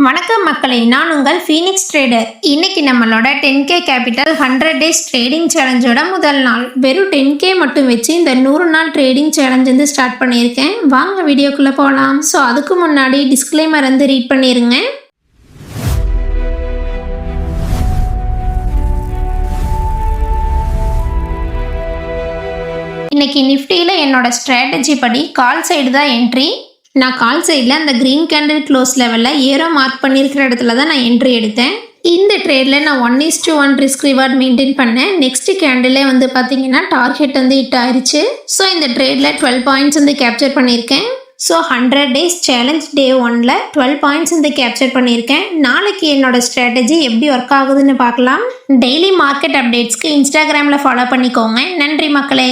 வணக்கம் மக்களே, நான் உங்கள் ஃபீனிக்ஸ் ட்ரேடர். இன்னைக்கு நம்மளோட 10K கேபிட்டல் 100 டேஸ் ட்ரேடிங் சேலஞ்சோட முதல் நாள். வெறும் 10K மட்டும் வச்சு இந்த 100 நாள் ட்ரேடிங் சேலஞ்ச் வந்து ஸ்டார்ட் பண்ணியிருக்கேன். வாங்க வீடியோக்குள்ளே போகலாம். ஸோ அதுக்கு முன்னாடி டிஸ்க்ளைமர் வந்து ரீட் பண்ணிடுங்க. இன்னைக்கு நிஃப்டியில் என்னோட ஸ்ட்ராட்டஜி படி கால் சைடு தான் என்ட்ரி. நான் கால் சைடில் அந்த க்ரீன் கேண்டில் க்ளோஸ் லெவலில் ஏரோ மார்க் பண்ணியிருக்கிற இடத்துல தான் நான் என்ட்ரி எடுத்தேன். இந்த ட்ரேடில் நான் 1:1 ரிஸ்க் ரிவார்ட் மெயின்டைன் பண்ணேன். நெக்ஸ்ட் கேண்டிலே வந்து பார்த்தீங்கன்னா டார்கெட் வந்து ஹிட் ஆயிடுச்சு. ஸோ இந்த ட்ரேடில் 12 பாயிண்ட்ஸ் வந்து கேப்சர் பண்ணியிருக்கேன். ஸோ 100 டேஸ் சேலஞ்ச் டே 1ல் 12 பாயிண்ட்ஸ் வந்து கேப்சர் பண்ணியிருக்கேன். நாளைக்கு என்னோட ஸ்ட்ராட்டஜி எப்படி ஒர்க் ஆகுதுன்னு பார்க்கலாம். டெய்லி மார்க்கெட் அப்டேட்ஸ்க்கு இன்ஸ்டாகிராமில் ஃபாலோ பண்ணிக்கோங்க. நன்றி மக்களே.